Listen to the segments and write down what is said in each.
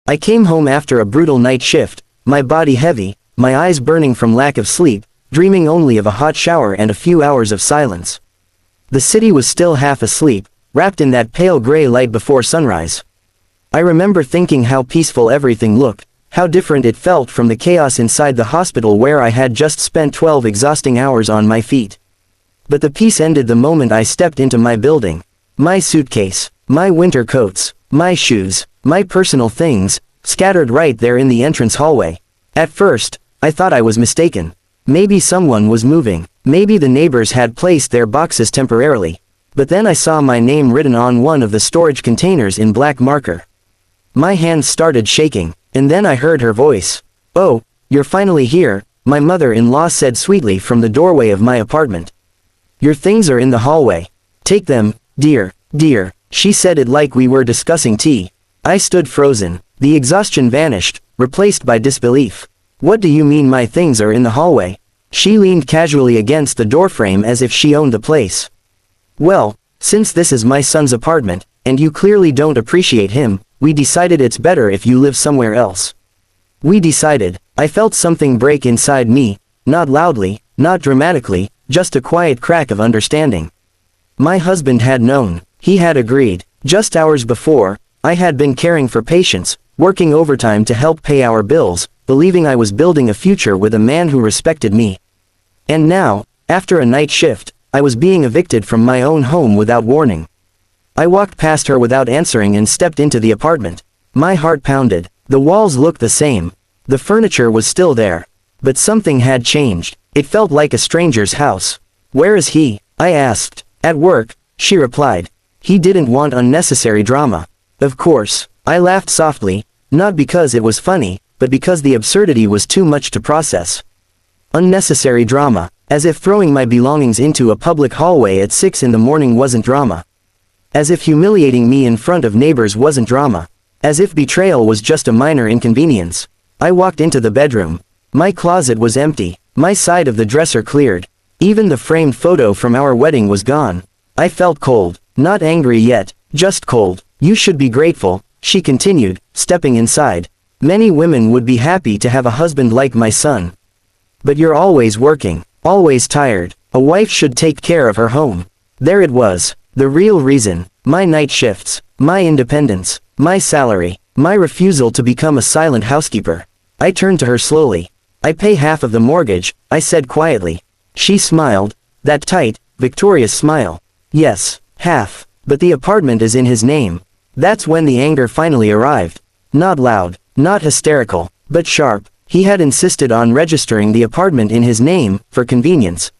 I came home after a brutal night shift, my body heavy, my eyes burning from lack of sleep, dreaming only of a hot shower and a few hours of silence. The city was still half asleep, wrapped in that pale gray light before sunrise. I remember thinking how peaceful everything looked, how different it felt from the chaos inside the hospital where I had just spent 12 exhausting hours on my feet. But the peace ended the moment I stepped into my building. My suitcase, my winter coats, my shoes, my personal things, scattered right there in the entrance hallway. At first, I thought I was mistaken. Maybe someone was moving, maybe the neighbors had placed their boxes temporarily. But then I saw my name written on one of the storage containers in black marker. My hands started shaking, and then I heard her voice. "Oh, you're finally here," my mother-in-law said sweetly from the doorway of my apartment. "Your things are in the hallway. Take them, dear, dear." She said it like we were discussing tea. I stood frozen. The exhaustion vanished, replaced by disbelief. "What do you mean my things are in the hallway?" She leaned casually against the doorframe as if she owned the place. "Well, since this is my son's apartment, and you clearly don't appreciate him, we decided it's better if you live somewhere else." We decided. I felt something break inside me, not loudly, not dramatically, just a quiet crack of understanding. My husband had known. He had agreed. Just hours before, I had been caring for patients, working overtime to help pay our bills, believing I was building a future with a man who respected me. And now, after a night shift, I was being evicted from my own home without warning. I walked past her without answering and stepped into the apartment. My heart pounded. The walls looked the same. The furniture was still there. But something had changed. It felt like a stranger's house. "Where is he?" I asked. "At work," she replied. He didn't want unnecessary drama. Of course, I laughed softly, not because it was funny, but because the absurdity was too much to process. Unnecessary drama, as if throwing my belongings into a public hallway at 6 in the morning wasn't drama. As if humiliating me in front of neighbors wasn't drama. As if betrayal was just a minor inconvenience. I walked into the bedroom. My closet was empty, my side of the dresser cleared. Even the framed photo from our wedding was gone. I felt cold, not angry yet, just cold. "You should be grateful," she continued, stepping inside. "Many women would be happy to have a husband like my son. But you're always working, always tired. A wife should take care of her home." There it was, the real reason. My night shifts, my independence, my salary, my refusal to become a silent housekeeper. I turned to her slowly. "I pay half of the mortgage," I said quietly. She smiled, that tight, victorious smile. "Yes, half, but the apartment is in his name." That's when the anger finally arrived. Not loud, not hysterical, but sharp. He had insisted on registering the apartment in his name, for convenience.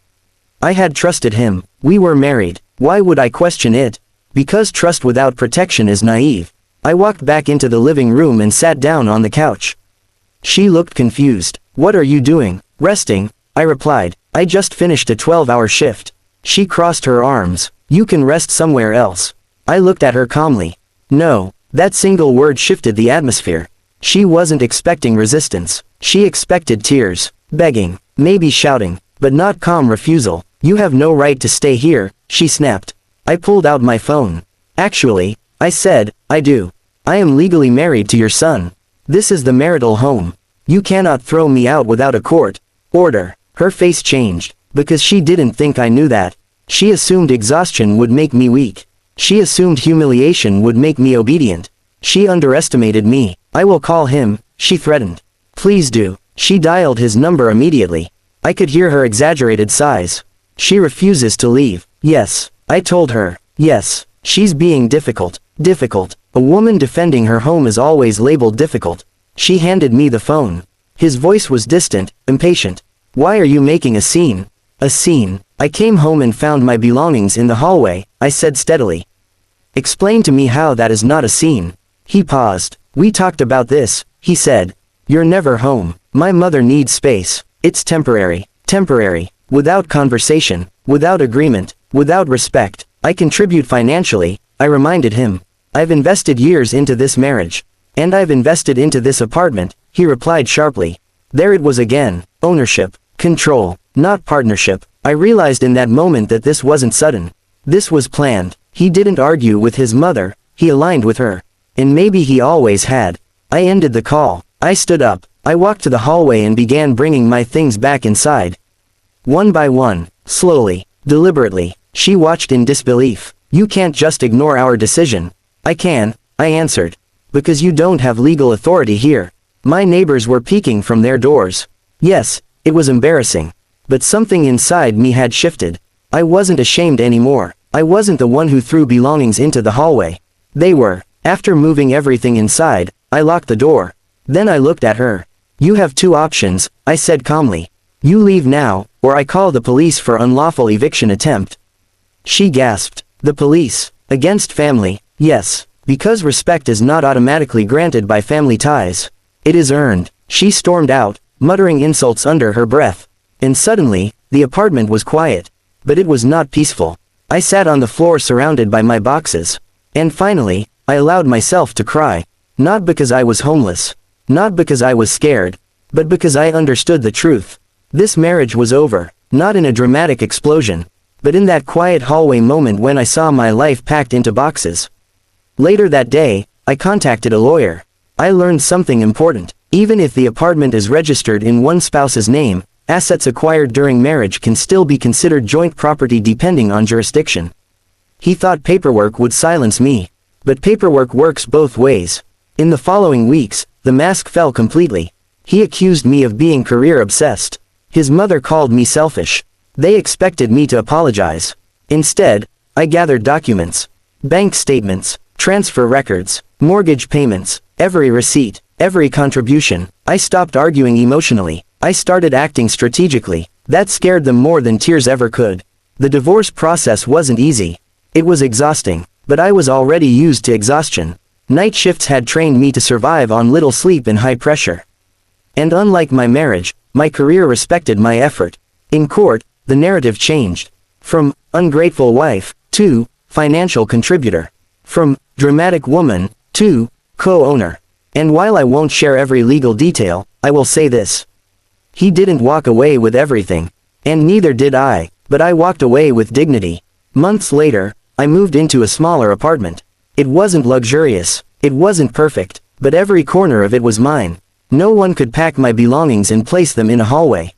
I had trusted him. We were married. Why would I question it? Because trust without protection is naive. I walked back into the living room and sat down on the couch. She looked confused. "What are you doing?" "Resting," I replied. "I just finished a 12-hour shift." She crossed her arms. "You can rest somewhere else." I looked at her calmly. No, that single word shifted the atmosphere. She wasn't expecting resistance. She expected tears, begging, maybe shouting, but not calm refusal. "You have no right to stay here," she snapped. I pulled out my phone. "Actually," I said, "I do. I am legally married to your son. This is the marital home. You cannot throw me out without a court order." Her face changed, because she didn't think I knew that. She assumed exhaustion would make me weak. She assumed humiliation would make me obedient. She underestimated me. "I will call him," she threatened. "Please do." She dialed his number immediately. I could hear her exaggerated sighs. "She refuses to leave." "Yes," I told her. "Yes, she's being difficult." Difficult. A woman defending her home is always labeled difficult. She handed me the phone. His voice was distant, impatient. "Why are you making a scene?" "A scene? I came home and found my belongings in the hallway," I said steadily. "Explain to me how that is not a scene." He paused. "We talked about this," he said. "You're never home. My mother needs space. It's temporary. Temporary. Without conversation, without agreement, without respect. I contribute financially," I reminded him. "I've invested years into this marriage. And I've invested into this apartment," he replied sharply. There it was again. Ownership. Control. Not partnership. I realized in that moment that this wasn't sudden. This was planned. He didn't argue with his mother, he aligned with her. And maybe he always had. I ended the call. I stood up. I walked to the hallway and began bringing my things back inside. One by one, slowly, deliberately. She watched in disbelief. "You can't just ignore our decision." "I can," I answered. "Because you don't have legal authority here." My neighbors were peeking from their doors. Yes, it was embarrassing. But something inside me had shifted. I wasn't ashamed anymore. I wasn't the one who threw belongings into the hallway. They were. After moving everything inside, I locked the door. Then I looked at her. "You have two options," I said calmly. "You leave now, or I call the police for unlawful eviction attempt." She gasped. "The police? Against family?" "Yes, because respect is not automatically granted by family ties. It is earned." She stormed out, muttering insults under her breath. And suddenly, the apartment was quiet. But it was not peaceful. I sat on the floor surrounded by my boxes. And finally, I allowed myself to cry. Not because I was homeless. Not because I was scared. But because I understood the truth. This marriage was over, not in a dramatic explosion, but in that quiet hallway moment when I saw my life packed into boxes. Later that day, I contacted a lawyer. I learned something important. Even if the apartment is registered in one spouse's name, assets acquired during marriage can still be considered joint property depending on jurisdiction. He thought paperwork would silence me. But paperwork works both ways. In the following weeks, the mask fell completely. He accused me of being career-obsessed. His mother called me selfish. They expected me to apologize. Instead, I gathered documents. Bank statements, transfer records, mortgage payments, every receipt, every contribution. I stopped arguing emotionally. I started acting strategically. That scared them more than tears ever could. The divorce process wasn't easy. It was exhausting, but I was already used to exhaustion. Night shifts had trained me to survive on little sleep and high pressure. And unlike my marriage, my career respected my effort. In court, the narrative changed. From ungrateful wife to financial contributor. From dramatic woman to co-owner. And while I won't share every legal detail, I will say this. He didn't walk away with everything. And neither did I, but I walked away with dignity. Months later, I moved into a smaller apartment. It wasn't luxurious. It wasn't perfect, but every corner of it was mine. No one could pack my belongings and place them in a hallway.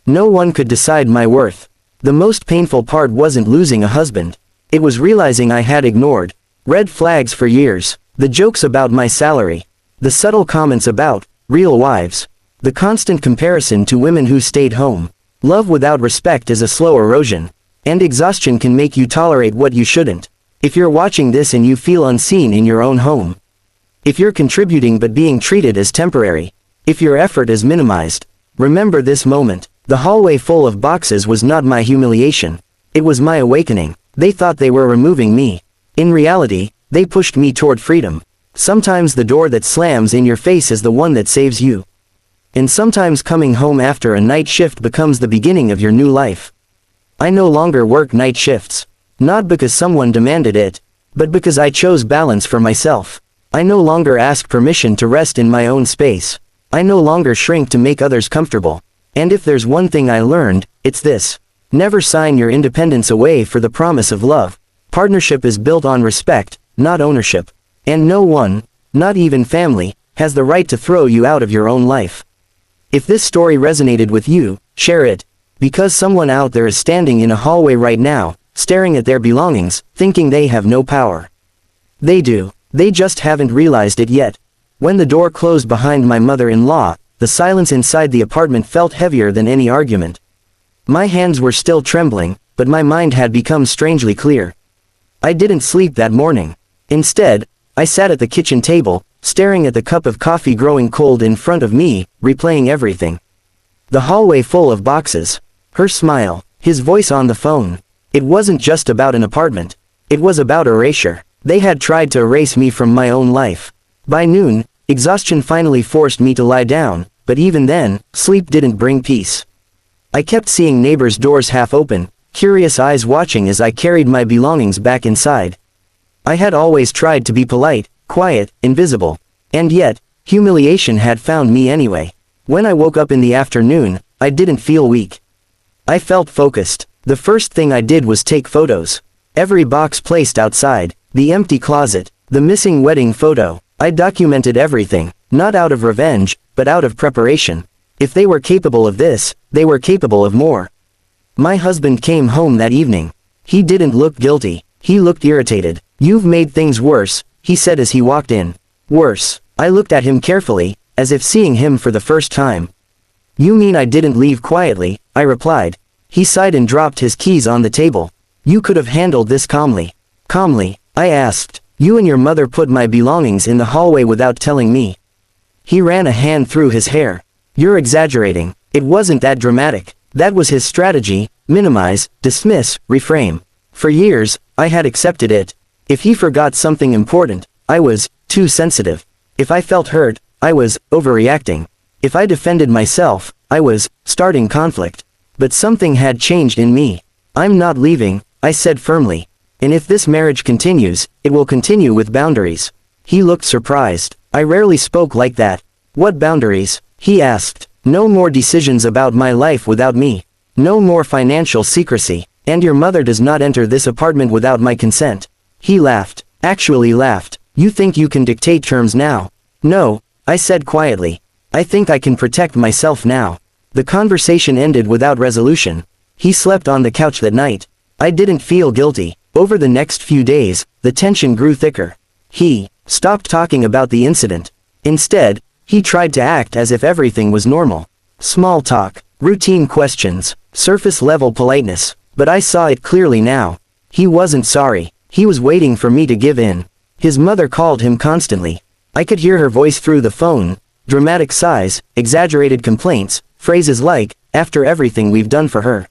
No one could decide my worth. The most painful part wasn't losing a husband. It was realizing I had ignored red flags for years. The jokes about my salary. The subtle comments about real wives. The constant comparison to women who stayed home. Love without respect is a slow erosion. And exhaustion can make you tolerate what you shouldn't. If you're watching this and you feel unseen in your own home. If you're contributing but being treated as temporary. If your effort is minimized. Remember this moment. The hallway full of boxes was not my humiliation. It was my awakening. They thought they were removing me. In reality, they pushed me toward freedom. Sometimes the door that slams in your face is the one that saves you. And sometimes coming home after a night shift becomes the beginning of your new life. I no longer work night shifts. Not because someone demanded it, but because I chose balance for myself. I no longer ask permission to rest in my own space. I no longer shrink to make others comfortable. And if there's one thing I learned, it's this. Never sign your independence away for the promise of love. Partnership is built on respect, not ownership. And no one, not even family, has the right to throw you out of your own life. If this story resonated with you, share it. Because someone out there is standing in a hallway right now, staring at their belongings, thinking they have no power. They do. They just haven't realized it yet. When the door closed behind my mother-in-law, the silence inside the apartment felt heavier than any argument. My hands were still trembling, but my mind had become strangely clear. I didn't sleep that morning. Instead, I sat at the kitchen table, staring at the cup of coffee growing cold in front of me, replaying everything. The hallway full of boxes. Her smile. His voice on the phone. It wasn't just about an apartment. It was about erasure. They had tried to erase me from my own life. By noon, exhaustion finally forced me to lie down, but even then, sleep didn't bring peace. I kept seeing neighbors' doors half open, curious eyes watching as I carried my belongings back inside. I had always tried to be polite, quiet, invisible. And yet, humiliation had found me anyway. When I woke up in the afternoon, I didn't feel weak. I felt focused. The first thing I did was take photos. Every box placed outside, the empty closet, the missing wedding photo. I documented everything. Not out of revenge, but out of preparation. If they were capable of this, they were capable of more. My husband came home that evening. He didn't look guilty. He looked irritated. "You've made things worse," he said as he walked in. "Worse." I looked at him carefully, as if seeing him for the first time. "You mean I didn't leave quietly?" I replied. He sighed and dropped his keys on the table. "You could have handled this calmly." "Calmly?" I asked. "You and your mother put my belongings in the hallway without telling me." He ran a hand through his hair. "You're exaggerating. It wasn't that dramatic." That was his strategy: minimize, dismiss, reframe. For years, I had accepted it. If he forgot something important, I was too sensitive. If I felt hurt, I was overreacting. If I defended myself, I was starting conflict. But something had changed in me. "I'm not leaving," I said firmly. "And if this marriage continues, it will continue with boundaries." He looked surprised. "I rarely spoke like that." "What boundaries?" he asked. "No more decisions about my life without me. No more financial secrecy. And your mother does not enter this apartment without my consent." He laughed. Actually laughed. "You think you can dictate terms now?" "No," I said quietly. "I think I can protect myself now." The conversation ended without resolution. He slept on the couch that night. I didn't feel guilty. Over the next few days, the tension grew thicker. He stopped talking about the incident. Instead, he tried to act as if everything was normal. Small talk, routine questions, surface-level politeness. But I saw it clearly now. He wasn't sorry. He was waiting for me to give in. His mother called him constantly. I could hear her voice through the phone, dramatic sighs, exaggerated complaints, phrases like, "After everything we've done for her."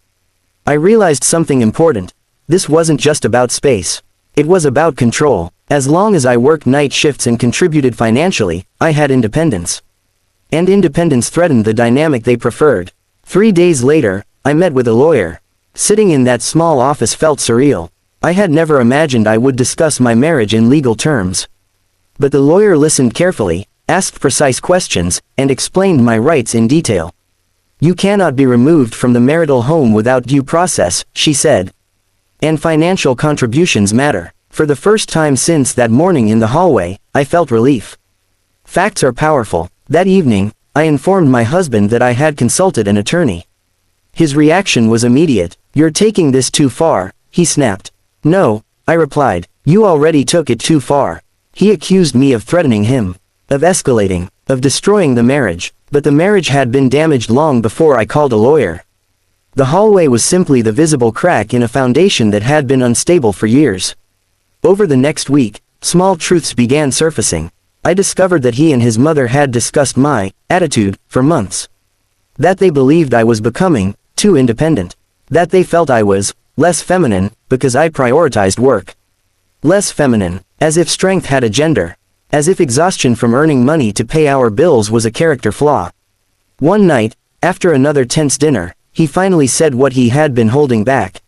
I realized something important. This wasn't just about space. It was about control. As long as I worked night shifts and contributed financially, I had independence. And independence threatened the dynamic they preferred. 3 days later, I met with a lawyer. Sitting in that small office felt surreal. I had never imagined I would discuss my marriage in legal terms. But the lawyer listened carefully, asked precise questions, and explained my rights in detail. "You cannot be removed from the marital home without due process," she said. "And financial contributions matter." For the first time since that morning in the hallway, I felt relief. Facts are powerful. That evening, I informed my husband that I had consulted an attorney. His reaction was immediate. "You're taking this too far," he snapped. "No," I replied. "You already took it too far." He accused me of threatening him, of escalating, of destroying the marriage, but the marriage had been damaged long before I called a lawyer. The hallway was simply the visible crack in a foundation that had been unstable for years. Over the next week, small truths began surfacing. I discovered that he and his mother had discussed my attitude for months. That they believed I was becoming too independent. That they felt I was less feminine because I prioritized work. Less feminine, as if strength had a gender. As if exhaustion from earning money to pay our bills was a character flaw. One night, after another tense dinner, he finally said what he had been holding back.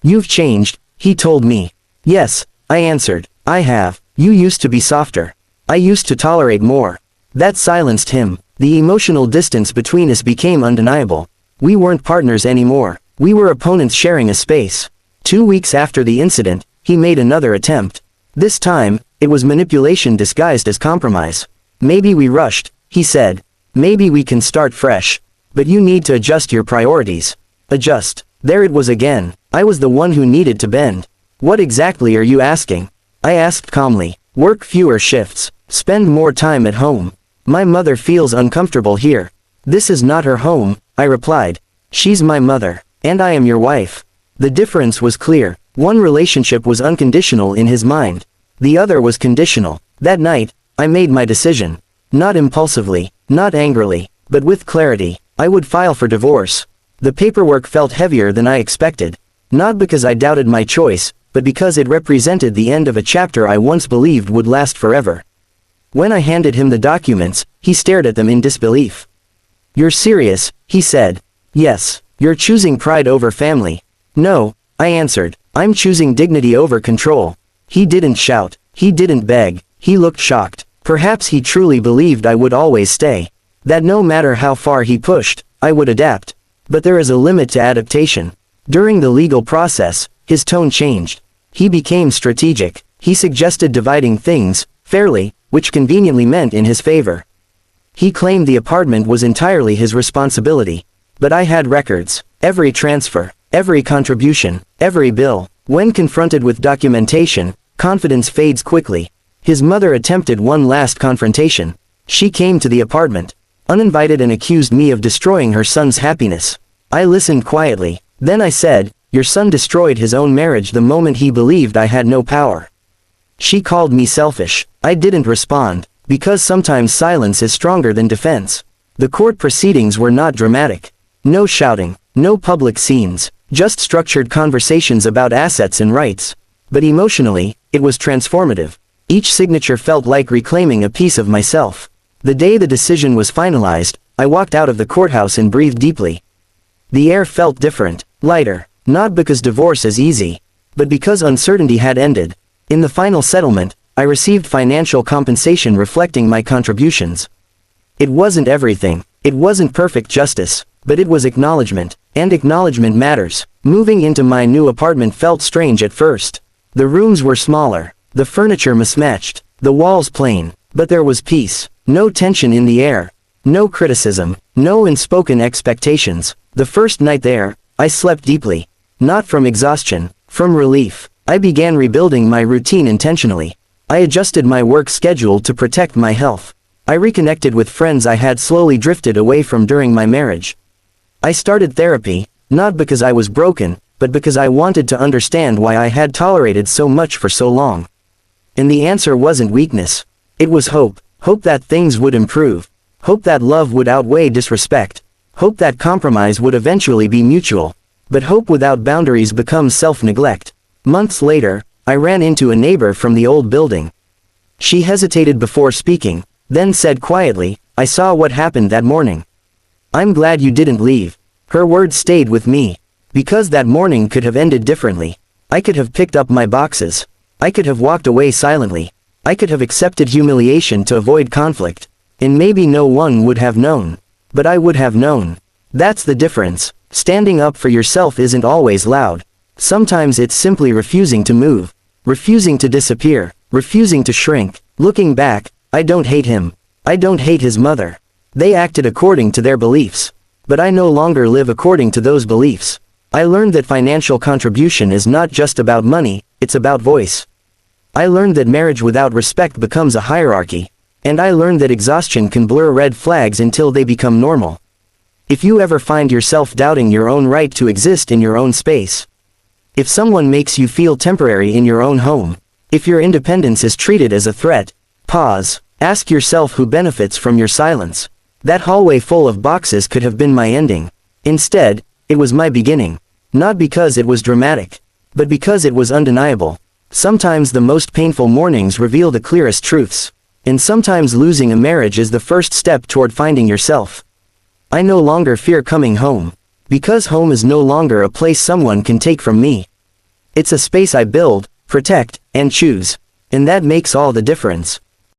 "You've changed," he told me. "Yes," I answered. "I have. You used to be softer. I used to tolerate more." That silenced him. The emotional distance between us became undeniable. We weren't partners anymore. We were opponents sharing a space. 2 weeks after the incident, he made another attempt. This time, it was manipulation disguised as compromise. "Maybe we rushed," he said. "Maybe we can start fresh. But you need to adjust your priorities." Adjust. There it was again. I was the one who needed to bend. "What exactly are you asking?" I asked calmly. "Work fewer shifts. Spend more time at home. My mother feels uncomfortable here." "This is not her home," I replied. "She's my mother. And I am your wife." The difference was clear. One relationship was unconditional in his mind. The other was conditional. That night, I made my decision. Not impulsively, not angrily, but with clarity. I would file for divorce. The paperwork felt heavier than I expected. Not because I doubted my choice, but because it represented the end of a chapter I once believed would last forever. When I handed him the documents, he stared at them in disbelief. "You're serious?" he said. "Yes. You're choosing pride over family." "No," I answered. "I'm choosing dignity over control." He didn't shout. He didn't beg. He looked shocked. Perhaps he truly believed I would always stay. That no matter how far he pushed, I would adapt. But there is a limit to adaptation. During the legal process, his tone changed. He became strategic. He suggested dividing things fairly, which conveniently meant in his favor. He claimed the apartment was entirely his responsibility. But I had records. Every transfer, every contribution, every bill. When confronted with documentation, confidence fades quickly. His mother attempted one last confrontation. She came to the apartment, uninvited, and accused me of destroying her son's happiness. I listened quietly. Then I said, "Your son destroyed his own marriage the moment he believed I had no power." She called me selfish. I didn't respond, because sometimes silence is stronger than defense. The court proceedings were not dramatic. No shouting, no public scenes, just structured conversations about assets and rights. But emotionally, it was transformative. Each signature felt like reclaiming a piece of myself. The day the decision was finalized, I walked out of the courthouse and breathed deeply. The air felt different, lighter, not because divorce is easy, but because uncertainty had ended. In the final settlement, I received financial compensation reflecting my contributions. It wasn't everything, it wasn't perfect justice, but it was acknowledgement, and acknowledgement matters. Moving into my new apartment felt strange at first. The rooms were smaller, the furniture mismatched, the walls plain, but there was peace, no tension in the air, no criticism, no unspoken expectations. The first night there, I slept deeply. Not from exhaustion, from relief. I began rebuilding my routine intentionally. I adjusted my work schedule to protect my health. I reconnected with friends I had slowly drifted away from during my marriage. I started therapy, not because I was broken, but because I wanted to understand why I had tolerated so much for so long. And the answer wasn't weakness. It was hope. Hope that things would improve. Hope that love would outweigh disrespect. Hope that compromise would eventually be mutual. But hope without boundaries becomes self-neglect. Months later, I ran into a neighbor from the old building. She hesitated before speaking, then said quietly, "I saw what happened that morning. I'm glad you didn't leave." Her words stayed with me. Because that morning could have ended differently. I could have picked up my boxes. I could have walked away silently. I could have accepted humiliation to avoid conflict. And maybe no one would have known. But I would have known. That's the difference. Standing up for yourself isn't always loud. Sometimes it's simply refusing to move. Refusing to disappear. Refusing to shrink. Looking back, I don't hate him. I don't hate his mother. They acted according to their beliefs. But I no longer live according to those beliefs. I learned that financial contribution is not just about money, it's about voice. I learned that marriage without respect becomes a hierarchy. And I learned that exhaustion can blur red flags until they become normal. If you ever find yourself doubting your own right to exist in your own space, if someone makes you feel temporary in your own home, if your independence is treated as a threat, pause, ask yourself who benefits from your silence. That hallway full of boxes could have been my ending. Instead, it was my beginning. Not because it was dramatic, but because it was undeniable. Sometimes the most painful mornings reveal the clearest truths. And sometimes losing a marriage is the first step toward finding yourself. I no longer fear coming home. Because home is no longer a place someone can take from me. It's a space I build, protect, and choose. And that makes all the difference.